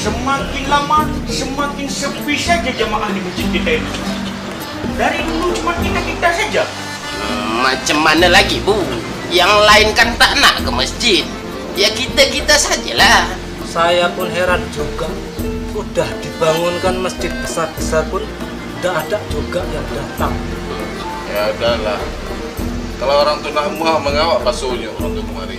semakin lama semakin sepi saja jamaah di masjid kita ini. Dari dulu cuma kita saja. Macam mana lagi, Bu? Yang lain kan tak nak ke masjid. Ya kita sajalah. Saya pun heran juga. Udah dibangunkan masjid besar-besar pun tidak ada juga yang datang. Ya udahlah. Kalau orang tu nak muah mengawak basuhnya orang tu kemari.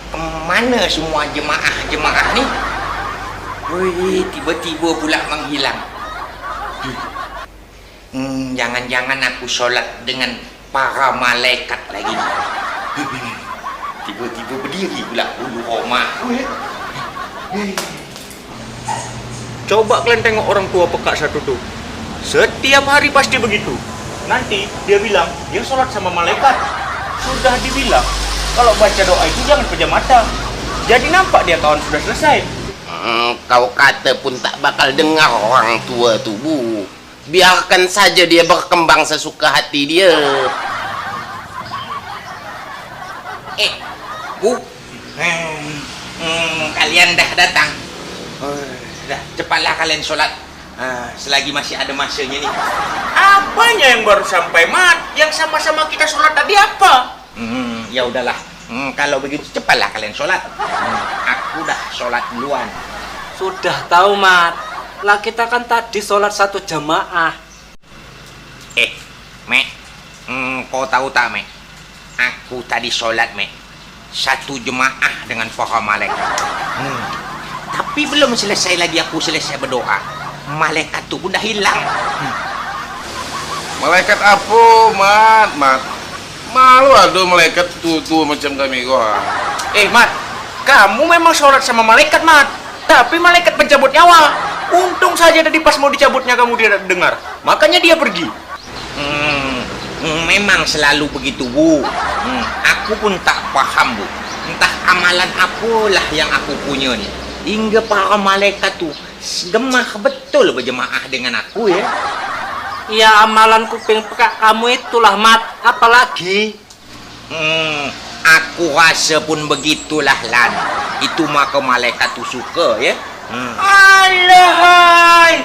Kemana semua jemaah ni? Wih, tiba-tiba pula menghilang. Jangan-jangan aku solat dengan para malaikat lagi. Tiba-tiba berdiri pula bulu Roma. Coba kalian tengok orang tua peka satu tuh. Setiap hari pasti begitu. Nanti dia bilang dia sholat sama malaikat. Sudah dibilang kalau baca doa itu jangan pejam mata. Jadi nampak dia kawan sudah selesai. Kau kata pun tak bakal dengar orang tua tu, Bu. Biarkan saja dia berkembang sesuka hati dia. Bu, kalian dah datang. Dah, cepatlah kalian sholat. Selagi masih ada masanya nih. Apanya yang baru sampai, Mat? Yang sama-sama kita sholat tadi apa? Ya udahlah. Kalau begitu cepatlah kalian sholat. Aku dah sholat duluan. Sudah tahu, Mat. Lah kita kan tadi sholat satu jamaah. Mek, kau tahu tak, Mek? Aku tadi sholat, Mek, satu jemaah dengan para malaikat. Tapi belum selesai lagi aku selesai berdoa, malaikat tu pun dah hilang. Malaikat apa, Mat? Malu ada malaikat tu macam kami kau. Mat, kamu memang sholat sama malaikat, Mat. Tapi malaikat pencabut nyawa. Untung saja tadi pas mau dicabutnya kamu tidak dengar. Makanya dia pergi. Memang selalu begitu, Bu. Aku pun tak paham, Bu. Entah amalan apalah yang aku punya nih, hingga para malaikat tu gemah betul berjemaah dengan aku ya. Ya amalan kuping peka kamu itulah, Mat. Apalagi? Aku rasa pun begitulah, Lan. Itu maka malaikat tu suka ya. Alahai.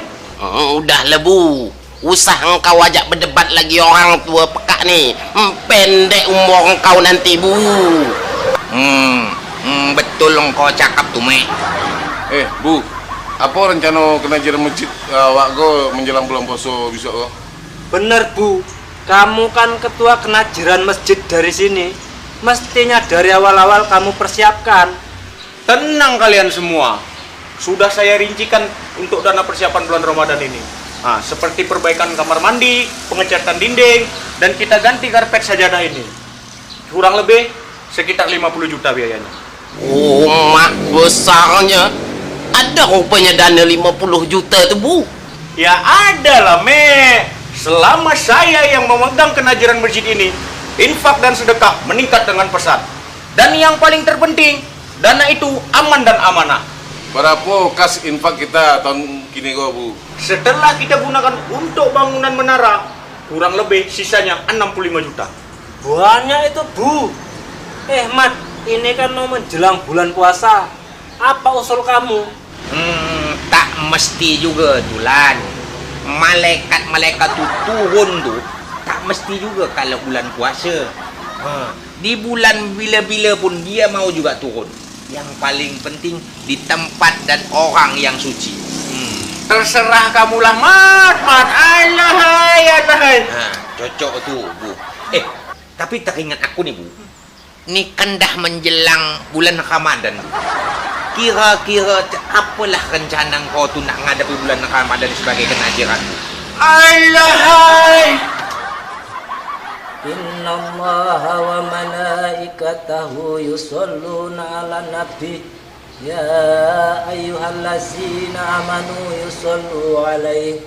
Udahlah, Bu. Usah engkau ajak berdebat lagi orang tua pekak ni. Pendek umur engkau nanti, Bu. Betul engkau cakap tu, Mek. Bu, apa rencana kenajiran masjid awak kau menjelang bulan puasa besok kau? Bener, Bu. Kamu kan ketua kenajiran masjid dari sini. Mestinya dari awal-awal kamu persiapkan. Tenang kalian semua. Sudah saya rincikan untuk dana persiapan bulan Ramadan ini. Seperti perbaikan kamar mandi, pengecatan dinding, dan kita ganti karpet sajadah ini. Kurang lebih sekitar 50 juta biayanya. Mak besarnya. Ada rupanya dana 50 juta tu, Bu. Ya ada lah, Me. Selama saya yang memegang kenajiran masjid ini, infak dan sedekah meningkat dengan pesat. Dan yang paling terpenting, dana itu aman dan amanah. Berapa kas infak kita tahun kini kau, Bu? Setelah kita gunakan untuk bangunan menara, kurang lebih sisanya 65 juta. Banyak itu, Bu. Mat, ini kan mau menjelang bulan puasa. Apa usul kamu? Tak mesti juga, Tulan. Malaikat tu turun tu tak mesti juga kalau bulan puasa. Di bulan bila-bila pun dia mau juga turun. Yang paling penting di tempat dan orang yang suci. Terserah kamulah, Mat. Alahai. Cocok tu, Bu. Tapi teringat aku nih, Bu. Ini kan dah menjelang bulan Ramadan, Bu. Kira-kira apalah rencana kau tu nak menghadapi bulan Ramadan sebagai kenajiran? Alahai. Innallaha wa malaikatahu yusholluna ala nabi. Ya ayyuhallazina amanu yusallu alaihi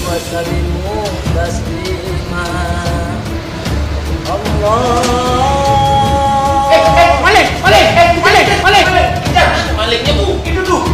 wa sallimu taslima. Allah. Malik. Maliknya, Bu. Itu tuh.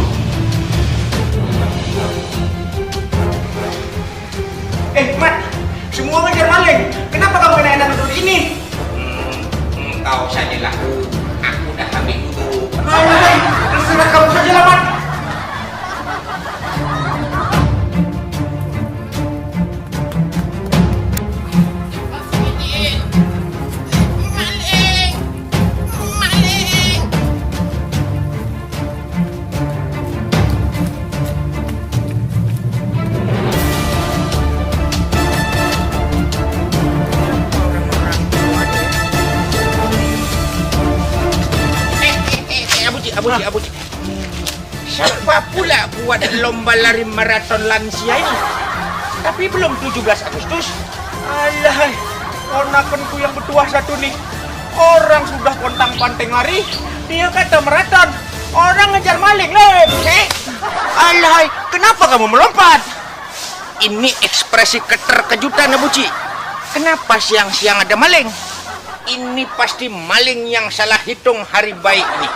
Abuji. Siapa pula buat lomba lari maraton lansia ini? Tapi belum 17 Agustus. Alah, ponakanku yang bertuah satu nih. Orang sudah pontang-panting lari, dia kata maraton. Orang ngejar maling, Lep. Alah, kenapa kamu melompat? Ini ekspresi keterkejutan, Abuji. Kenapa siang-siang ada maling? Ini pasti maling yang salah hitung hari baik ini.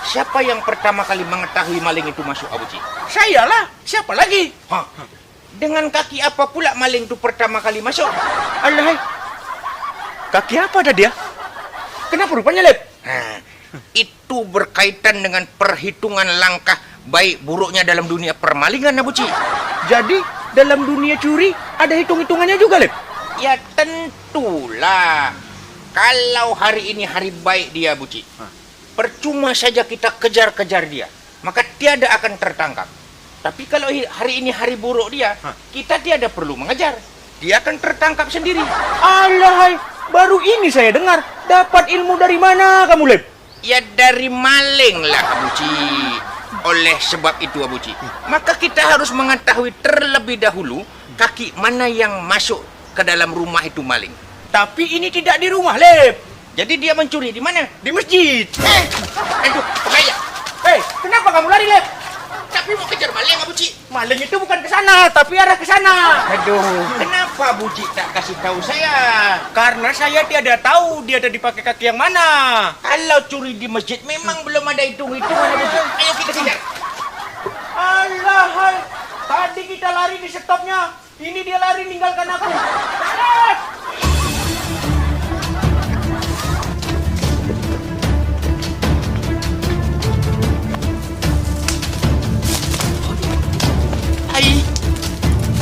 Siapa yang pertama kali mengetahui maling itu masuk, Abuji? Saya lah, siapa lagi? Hah? Dengan kaki apa pula maling itu pertama kali masuk? Alah, kaki apa ada dia? Kenapa rupanya, Lep? Nah, itu berkaitan dengan perhitungan langkah baik buruknya dalam dunia permalingan, Abuji. Jadi, dalam dunia curi ada hitung-hitungannya juga, Lep? Ya tentulah. Kalau hari ini hari baik dia, Abuji, percuma saja kita kejar-kejar dia, maka tiada akan tertangkap. Tapi kalau hari ini hari buruk dia, kita tiada perlu mengejar. Dia akan tertangkap sendiri. Alahai, baru ini saya dengar. Dapat ilmu dari mana kamu, Lep? Ya dari maling lah, Abuji. Oleh sebab itu, Abuji, maka kita harus mengetahui terlebih dahulu kaki mana yang masuk ke dalam rumah itu maling. Tapi ini tidak di rumah, Lep. Jadi dia mencuri di mana? Di masjid. Aduh, bahaya. Hei, kenapa kamu lari, Lep? Tapi mau kejar maling, Abuji. Maling itu bukan ke sana, tapi arah ke sana. Aduh, kenapa Buji tak kasih tahu saya? Karena saya tiada tahu dia ada dipakai kaki yang mana. Kalau curi di masjid memang belum ada hitung-hitungan, Buji. Ayo kita kejar. Alahai, tadi kita lari di stopnya. Ini dia lari ninggalkan aku. Tarik! Ai,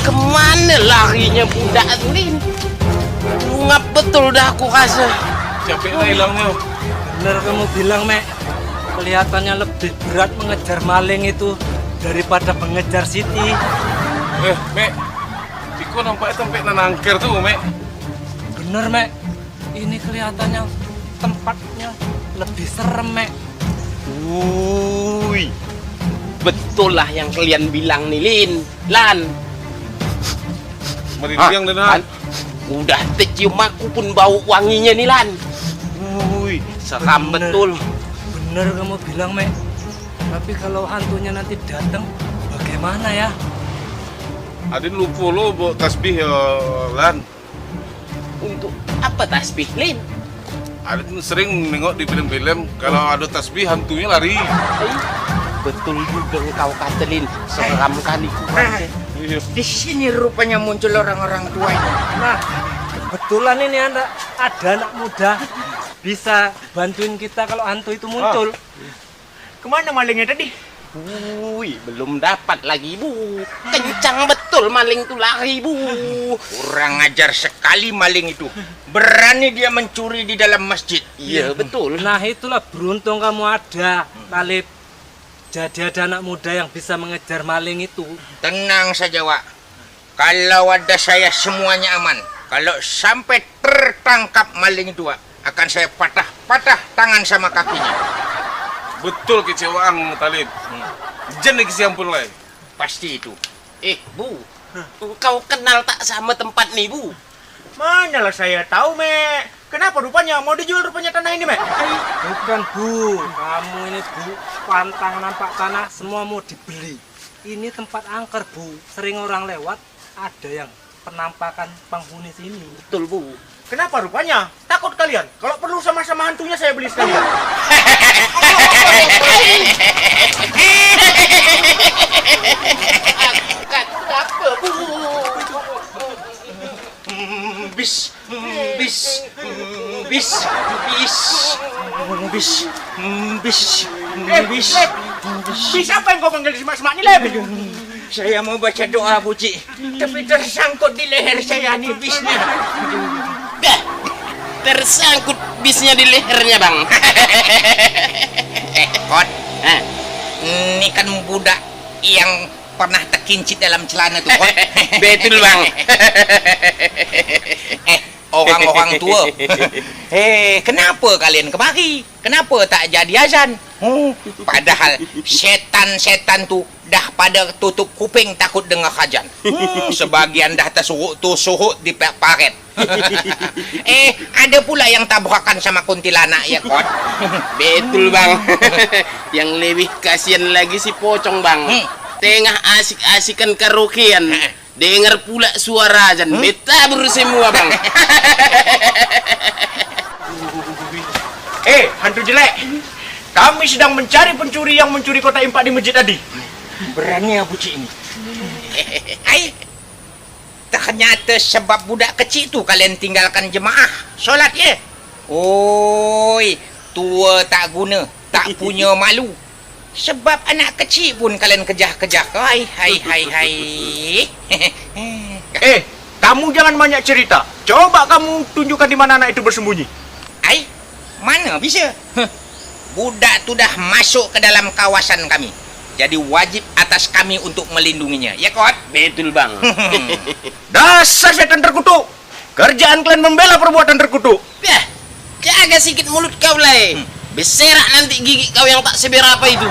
kemana larinya budak Lin? Ngap betul dah aku rasa. Capek dah hilangnya. Bener kamu bilang, Mek. Kelihatannya lebih berat mengejar maling itu daripada mengejar Siti. Mek. Tiko nampaknya sampai nanangker tuh, Mek. Bener, Mek. Ini kelihatannya tempatnya lebih serem, Mek. Wuih, betul lah yang kalian bilang nih, Lin. Lan. Meriang dan Lan. Udah tercium aku pun bau wanginya nih, Lan. Wuih, seram Bener. betul. Bener kamu bilang, Mek. Tapi kalau hantunya nanti datang, bagaimana ya? Adin lupa lo bawa tasbih ya, Lan. Untuk apa tasbih, Lin? Adin sering nengok di film-film kalau ada tasbih hantunya lari. Ai, betul juga engkau kata, Lin. Seram kali kurang. Iya. Di sini rupanya muncul orang-orang tua ini. Nah, kebetulan ini ada anak muda bisa bantuin kita kalau hantu itu muncul. Kemana malingnya tadi? Wuih, belum dapat lagi, Bu. Kencang betul maling tuh lari, Bu. Kurang ajar sekali maling itu. Berani dia mencuri di dalam masjid. Iya, betul. Nah, itulah beruntung kamu ada, Talib. Jadi ada anak muda yang bisa mengejar maling itu. Tenang saja, Wak. Kalau ada saya semuanya aman. Kalau sampai tertangkap maling itu, Wak, akan saya patah-patah tangan sama kakinya. Betul kecewaan, Talib. Jen lagi siampun lah. Pasti itu. Bu. Kau kenal tak sama tempat nih, Bu? Manalah saya tahu, Mek. Kenapa rupanya mau dijual rupanya tanah ini, Mek? Bukan, Bu. Kamu ini, Bu, pantang nampak tanah semua mau dibeli. Ini tempat angker, Bu. Sering orang lewat, ada yang penampakan penghuni sini. Betul, Bu. Kenapa rupanya? Takut kalian? Kalau perlu sama-sama hantunya saya beli sekalian. Apa, Bu? Bis, bis, bis, bis, bis, bis, bis. Bis apa yang kau panggil di semak-semak ini, Lep? Saya mau baca doa, Buci, tapi tersangkut di leher saya nih bisnya. Dah, tersangkut bisnya di lehernya, Bang. Kot, ini kan budak yang pernah terkincit dalam celana tuh, Kot. Betul, Bang. Orang-orang tua. Kenapa kalian kemari? Kenapa tak jadi azan? Padahal setan-setan tuh dah pada tutup kuping takut dengar kajan. Sebagian dah tersuhut di paret. Ada pula yang tabrakan sama kuntilanak ya kot. Betul bang. Yang lebih kasihan lagi si pocong bang. Tengah asik-asikan karaokean. Dengar pula suara azan. Betabur semua bang. Hantu jelek. Kami sedang mencari pencuri yang mencuri kotak impak di masjid tadi. Berani Abu Cik ini. Ternyata sebab budak kecil tu kalian tinggalkan jemaah solat ya. Oi, tua tak guna, tak punya malu. Sebab anak kecil pun kalian kejah-kejah. Hai. Kamu jangan banyak cerita. Coba kamu tunjukkan di mana anak itu bersembunyi. Mana bisa? Budak tu dah masuk ke dalam kawasan kami. Jadi wajib atas kami untuk melindunginya. Ya kot? Betul bang. Dasar setan terkutuk. Kerjaan kalian membela perbuatan terkutuk. Yah, jaga sikit mulut kau lah. Beserak nanti gigi kau yang tak seberapa itu.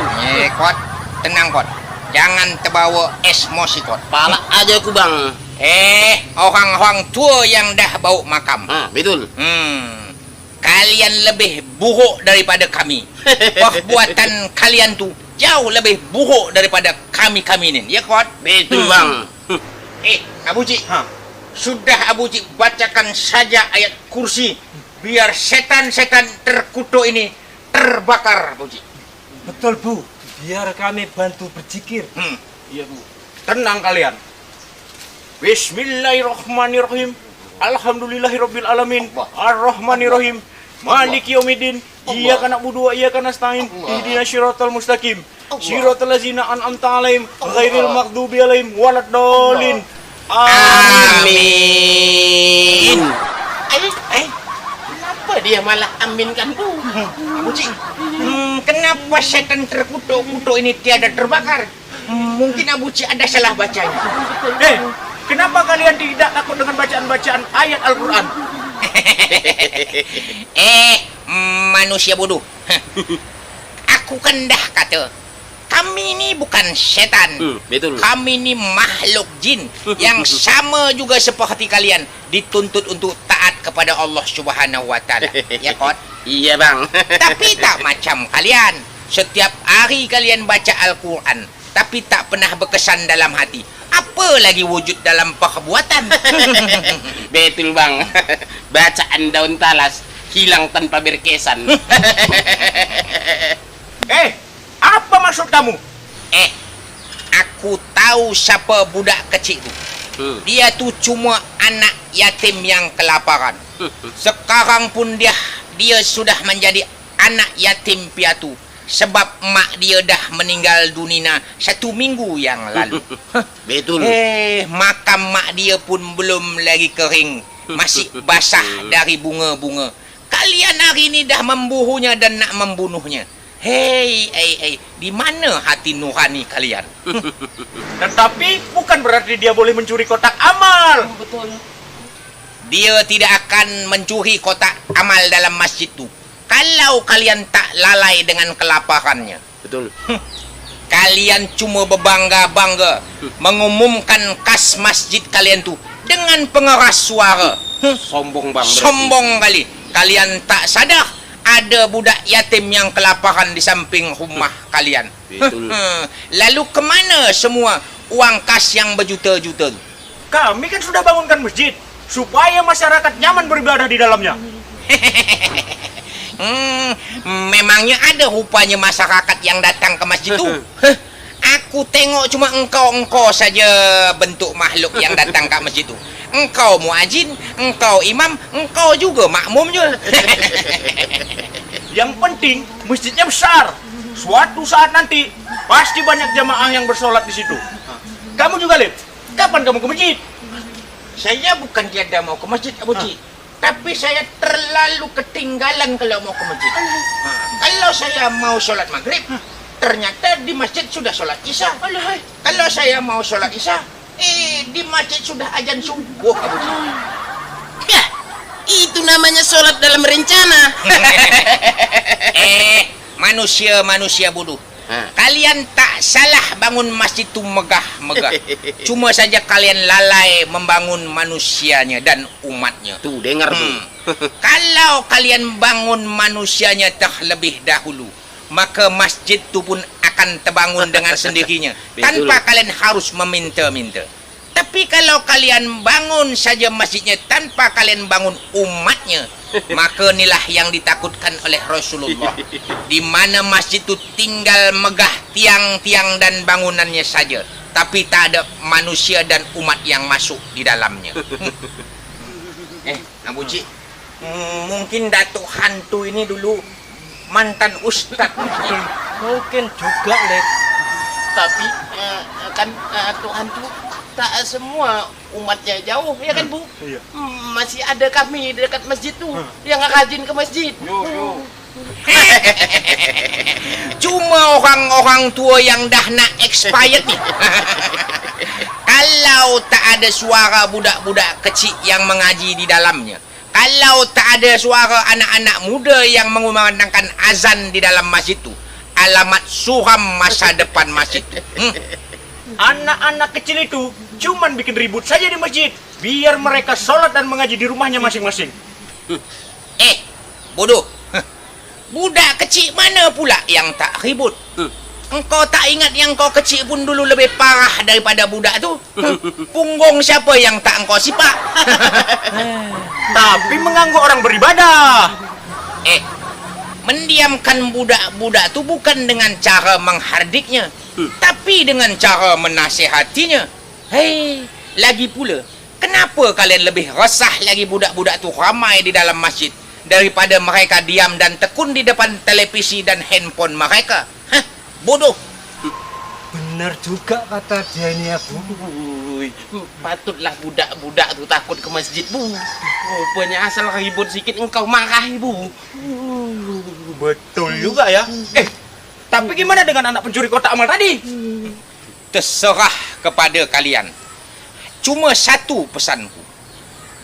Kot, tenang kot. Jangan terbawa emosi kot. Palak aja aku bang. Orang-orang tua yang dah bau makam. Betul. Kalian lebih buruk daripada kami. Perbuatan kalian tu jauh lebih buruk daripada kami ini. Ya kot? Betul bang. Abu Cik, sudah Abu Cik bacakan saja ayat kursi biar setan-setan terkutuk ini terbakar, Abu Cik. Betul Bu, biar kami bantu berzikir. Iya Bu. Tenang kalian. Bismillahirrahmanirrahim. Alhamdulillahirabbil alamin. Arrahmanirrahim. Maliki yaumiddin. Iyyaka na'budu wa iyyaka nasta'in. Ihdinas siratal mustaqim. Siratal ladzina an'amta 'alaihim ghairil maghdubi 'alaihim waladdallin. Amin. Kenapa dia malah aminkan Bu? Abu Cik, kenapa setan terkutuk-kutuk ini tiada terbakar? Mungkin Abu Cik ada salah bacanya. Kenapa kalian tidak takut dengan bacaan-bacaan ayat Al-Quran? Manusia bodoh. Aku kan dah kata, kami ini bukan setan. Betul. Kami ini makhluk jin yang sama juga seperti kalian, dituntut untuk taat kepada Allah Subhanahu wa taala. Ya kot? Iya bang. Tapi tak macam kalian. Setiap hari kalian baca Al-Quran, tapi tak pernah berkesan dalam hati. Apa lagi wujud dalam perbuatan? Betul bang. Bacaan daun talas hilang tanpa berkesan. Apa maksud kamu? Aku tahu siapa budak kecil itu. Dia tu cuma anak yatim yang kelaparan. Sekarang pun dia sudah menjadi anak yatim piatu. Sebab mak dia dah meninggal dunia 1 minggu yang lalu. Betul. Makam mak dia pun belum lagi kering. Masih basah dari bunga-bunga. Kalian hari ini dah memburunya dan nak membunuhnya. Di mana hati nurani kalian? Tetapi bukan berarti dia boleh mencuri kotak amal. Betul. Dia tidak akan mencuri kotak amal dalam masjid tu kalau kalian tak lalai dengan kelaparannya. Betul. Kalian cuma berbangga-bangga mengumumkan kas masjid kalian tu dengan pengeras suara. Sombong bang. Sombong kali. Kalian tak sadar ada budak yatim yang kelaparan di samping rumah kalian. Betul. Lalu kemana semua uang kas yang berjuta-juta tu? Kami kan sudah bangunkan masjid supaya masyarakat nyaman beribadah di dalamnya. Memangnya ada rupanya masyarakat yang datang ke masjid tu? Aku tengok cuma engkau saja bentuk makhluk yang datang ke masjid tu. Engkau muazin, engkau imam, engkau juga makmum je. Yang penting masjidnya besar. Suatu saat nanti pasti banyak jamaah yang bersolat di situ. Kamu juga, Lip. Kapan kamu ke masjid? Saya bukan tiada mau ke masjid, Abu Cik. Tapi saya terlalu ketinggalan kalau mau ke masjid. Kalau saya mau sholat maghrib, ternyata di masjid sudah sholat isya. Kalau saya mau sholat isya, di masjid sudah azan subuh, Abu Cik. Ya, itu namanya sholat dalam rencana. Manusia bodoh. Kalian tak salah bangun masjid itu megah-megah. Cuma saja kalian lalai membangun manusianya dan umatnya. Tuh, dengar tuh. Kalau kalian bangun manusianya terlebih dahulu, maka masjid itu pun akan terbangun dengan sendirinya tanpa kalian harus meminta-minta. Tapi kalau kalian bangun saja masjidnya tanpa kalian bangun umatnya, maka inilah yang ditakutkan oleh Rasulullah. Di mana masjid itu tinggal megah tiang-tiang dan bangunannya saja, tapi tak ada manusia dan umat yang masuk di dalamnya. Abu Cik, mungkin Datuk Hantu ini dulu mantan ustadz. Mungkin juga, Lek. Tapi kan Tuhan tuh tak semua umatnya jauh, ya kan Bu? Iya. Masih ada kami dekat masjid tuh yang rajin ke masjid. Cuma orang-orang tua yang dah nak expired nih. Kalau tak ada suara budak-budak kecil yang mengaji di dalamnya, kalau tak ada suara anak-anak muda yang mengumandangkan azan di dalam masjid itu, alamat suram masa depan masjid itu. Anak-anak kecil itu cuman bikin ribut saja di masjid, biar mereka sholat dan mengaji di rumahnya masing-masing. Bodoh. Budak kecil mana pula yang tak ribut? Engkau tak ingat yang kau kecil pun dulu lebih parah daripada budak tu? Punggung siapa yang tak engkau sipak? Tapi mengganggu orang beribadah. Mendiamkan budak-budak tu bukan dengan cara menghardiknya, tapi dengan cara menasihatinya. Hei, lagi pula, kenapa kalian lebih resah lagi budak-budak tu ramai di dalam masjid daripada mereka diam dan tekun di depan televisi dan handphone mereka? Bodoh. Benar juga kata dia ini ya, Bu. Patutlah budak-budak tu takut ke masjid, Bu. Rupanya asal ribut sikit engkau marah, Bu. Betul juga ya. Tapi gimana dengan anak pencuri kotak amal tadi? Terserah kepada kalian. Cuma satu pesanku.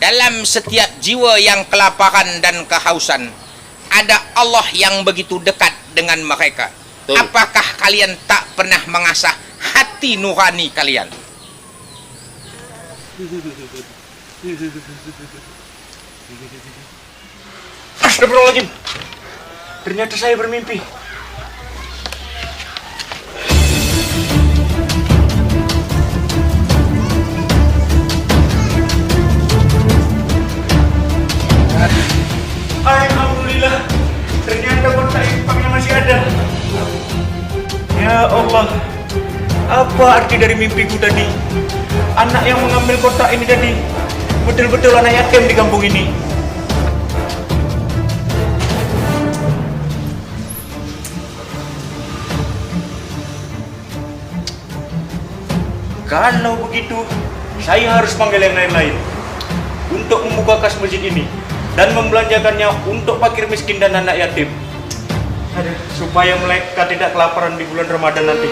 Dalam setiap jiwa yang kelaparan dan kehausan, ada Allah yang begitu dekat dengan mereka. Betul. Apakah kalian tak pernah mengasah hati nurani kalian? Astagfirullahaladzim. Ternyata saya bermimpi. Alhamdulillah, ternyata kotak infaknya masih ada. Ya Allah, apa arti dari mimpiku tadi? Anak yang mengambil kotak ini tadi betul-betul anak yatim di kampung ini. Kalau begitu, saya harus panggil yang lain-lain untuk membuka kas masjid ini dan membelanjakannya untuk fakir miskin dan anak yatim. Supaya mereka tidak kelaparan di bulan Ramadan nanti.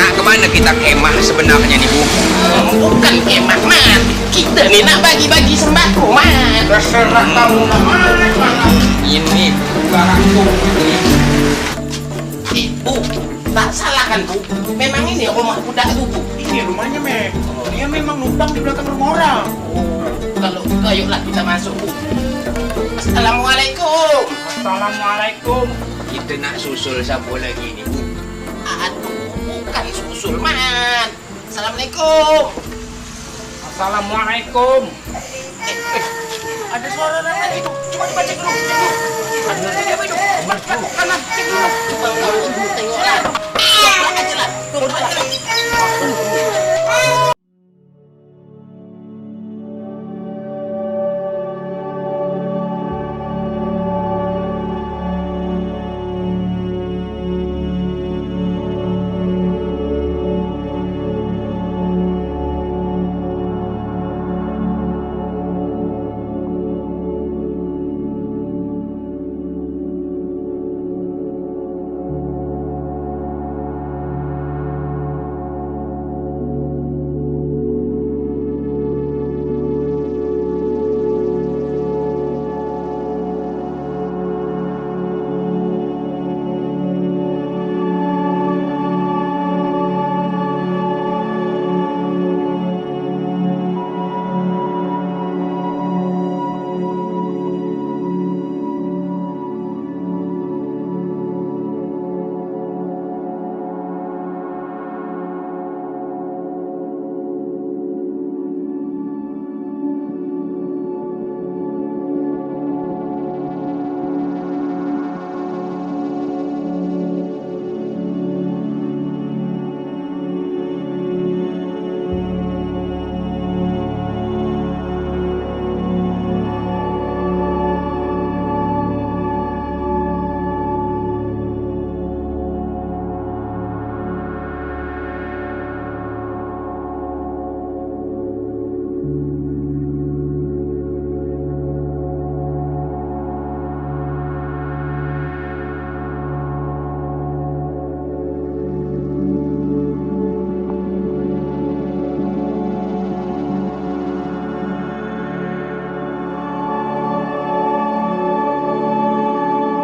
Nak kemana kita kemah sebenarnya nih, Bu? Bukan kemah, Man. Kita nih nak bagi-bagi sembako, Man. Terserah kamu mana. Ini barangku. Bu, tak salah kan, Bu? Memang ini rumah budak itu, Bu. Ini rumahnya, Mek. Dia memang numpang di belakang rumah orang. Kalau ayolah kita masuk, Bu. Assalamualaikum. Assalamualaikum. Kita nak susul siapa lagi nih, Bu? Aduh, bukan susul, Man. Assalamualaikum. Assalamualaikum. Ada suara orang lagi tuh. Coba dibaca dulu. Cek dulu. Kanan, cek dulu. Tengoklah. Tengok aja lah. Tunggu aja lah.